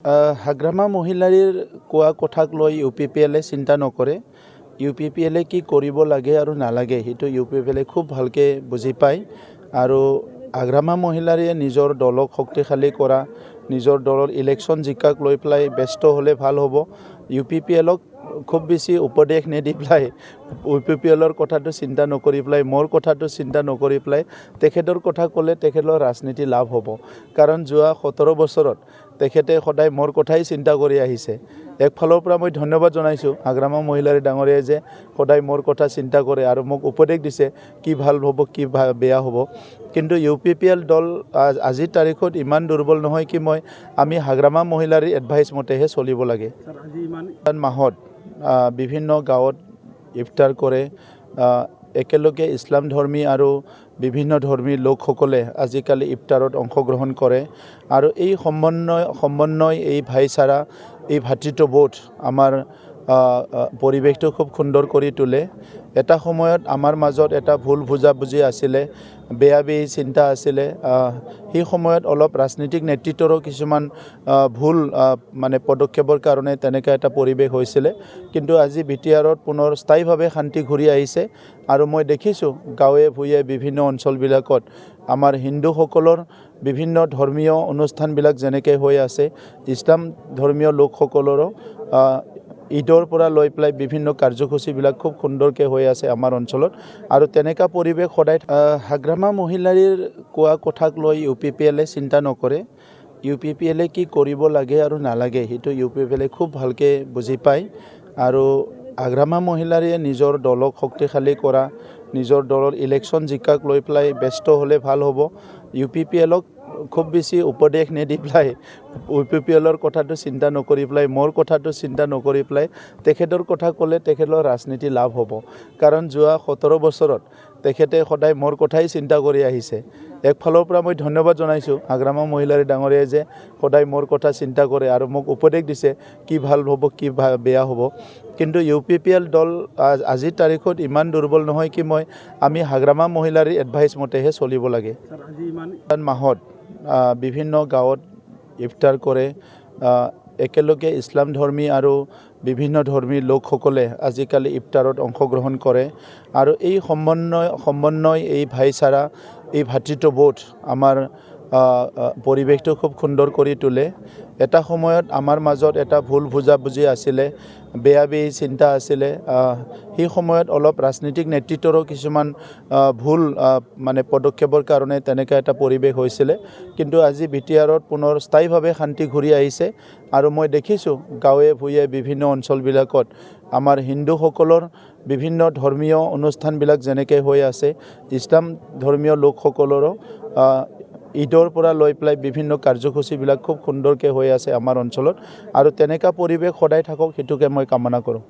হাগ্ৰামা মহিলাৰীৰ কোৱা কথাক লৈ UPPLে চিন্তা নকৰে। UPPLে কি কৰিব লাগে আৰু নালাগে সেইটো UPPLে খুব ভালকৈ বুজি পায় আৰু হাগ্ৰামা মহিলাৰীয়ে নিজৰ দলক শক্তিশালী কৰা, নিজৰ দলৰ ইলেকশ্যন জিকাক লৈ পেলাই ব্যস্ত হ'লে ভাল হ'ব। UPPLক খুব বেছি উপদেশ নিদি পেলাই UPPLৰ কথাটো চিন্তা নকৰি পেলাই মোৰ কথাটো চিন্তা নকৰি পেলাই তেখেতৰ কথা ক'লে তেখেতৰ ৰাজনীতি লাভ হ'ব। কাৰণ যোৱা 17 বছৰত তেখেতে সদায় মোৰ কথাই চিন্তা কৰি আহিছে। একফালৰ পৰা মই ধন্যবাদ জনাইছোঁ হাগ্ৰামা মহিলাৰী ডাঙৰীয়াই যে সদায় মোৰ কথা চিন্তা কৰে আৰু মোক উপদেশ দিছে কি ভাল হ'ব কি বেয়া হ'ব। কিন্তু UPPL দল আজিৰ তাৰিখত ইমান দুৰ্বল নহয় কি আমি হাগ্ৰামা মহিলাৰীৰ এডভাইচ মতেহে চলিব লাগে। মাহত বিভিন্ন গাঁৱত ইফতাৰ কৰে, একেলগে ইছলাম ধৰ্মী আৰু বিভিন্ন ধৰ্মী লোকসকলে আজিকালি ইফতাৰত অংশগ্ৰহণ কৰে আৰু এই সমন্বয় এই ভাইচাৰা এই ভাতৃত্ববোধ আমাৰ পৰিৱেশটো খুব সুন্দৰ কৰি তোলে। এটা সময়ত আমাৰ মাজত এটা ভুল বুজাবুজি আছিলে, বেয়া চিন্তা আছিলে। সেই সময়ত অলপ ৰাজনৈতিক নেতৃত্বৰো কিছুমান ভুল পদক্ষেপৰ কাৰণে তেনেকৈ এটা পৰিৱেশ হৈছিলে। কিন্তু আজি বিটিআৰত পুনৰ স্থায়ীভাৱে শান্তি ঘূৰি আহিছে আৰু মই দেখিছোঁ গাঁৱে ভূঞে বিভিন্ন অঞ্চলবিলাকত আমাৰ হিন্দুসকলৰ বিভিন্ন ধৰ্মীয় অনুষ্ঠানবিলাক যেনেকৈ হৈ আছে, ইছলাম ধৰ্মীয় লোকসকলৰো ঈদৰ পৰা লৈ পেলাই বিভিন্ন কাৰ্যসূচীবিলাক খুব সুন্দৰকৈ হৈ আছে আমাৰ অঞ্চলত আৰু তেনেকুৱা পৰিৱেশ সদায়। হাগ্ৰামা মহিলাৰীৰ কোৱা কথাক লৈ UPPLে চিন্তা নকৰে। UPPLে কি কৰিব লাগে আৰু নালাগে সেইটো UPPLে খুব ভালকৈ বুজি পায় আৰু হাগ্ৰামা মহিলাৰীয়ে নিজৰ দলক শক্তিশালী কৰা, নিজৰ দলৰ ইলেকশ্যন জিকাক লৈ পেলাই ব্যস্ত হ'লে ভাল হ'ব। UPPLক খুব বেছি উপদেশ নিদি পেলাই UPPLৰ কথাটো চিন্তা নকৰি পেলাই মোৰ কথাটো চিন্তা নকৰি পেলাই তেখেতৰ কথা ক'লে তেখেতৰ ৰাজনীতি লাভ হ'ব। কাৰণ যোৱা 17 বছৰত তেখেতে সদায় মোৰ কথাই চিন্তা কৰি আহিছে। একফালৰ পৰা মই ধন্যবাদ জনাইছোঁ হাগ্ৰামা মহিলাৰী ডাঙৰীয়াই যে সদায় মোৰ কথা চিন্তা কৰে আৰু মোক উপদেশ দিছে কি ভাল হ'ব কি বেয়া হ'ব। কিন্তু UPPL দল আজিৰ তাৰিখত ইমান দুৰ্বল নহয় কি আমি হাগ্ৰামা মহিলাৰীৰ এডভাইচ মতেহে চলিব লাগে। মাহত বিভিন্ন গাঁৱত ইফতাৰ কৰে, একেলগে ইছলাম ধৰ্মী আৰু বিভিন্ন ধৰ্মী লোকসকলে আজিকালি ইফতাৰত অংশগ্ৰহণ কৰে আৰু এই সমন্বয় এই ভাইচাৰা এই ভাতৃত্ববোধ আমাৰ পৰিৱেশটো খুব সুন্দৰ কৰি তোলে। এটা সময়ত আমাৰ মাজত এটা ভুল বুজাবুজি আছিলে, বেয়া চিন্তা আছিলে। সেই সময়ত অলপ ৰাজনৈতিক নেতৃত্বৰো কিছুমান ভুল পদক্ষেপৰ কাৰণে তেনেকৈ এটা পৰিৱেশ হৈছিলে। কিন্তু আজি বিটিআৰত পুনৰ স্থায়ীভাৱে শান্তি ঘূৰি আহিছে আৰু মই দেখিছোঁ গাঁৱে ভূঞে বিভিন্ন অঞ্চলবিলাকত আমাৰ হিন্দুসকলৰ বিভিন্ন ধৰ্মীয় অনুষ্ঠানবিলাক যেনেকৈ হৈ আছে, ইছলাম ধৰ্মীয় লোকসকলৰো ঈদৰ পৰা লৈ পেলাই বিভিন্ন কাৰ্যসূচীবিলাক খুব সুন্দৰকৈ হৈ আছে আমাৰ অঞ্চলত আৰু তেনেকুৱা পৰিৱেশ সদায় থাকক সেইটোকে মই কামনা কৰোঁ।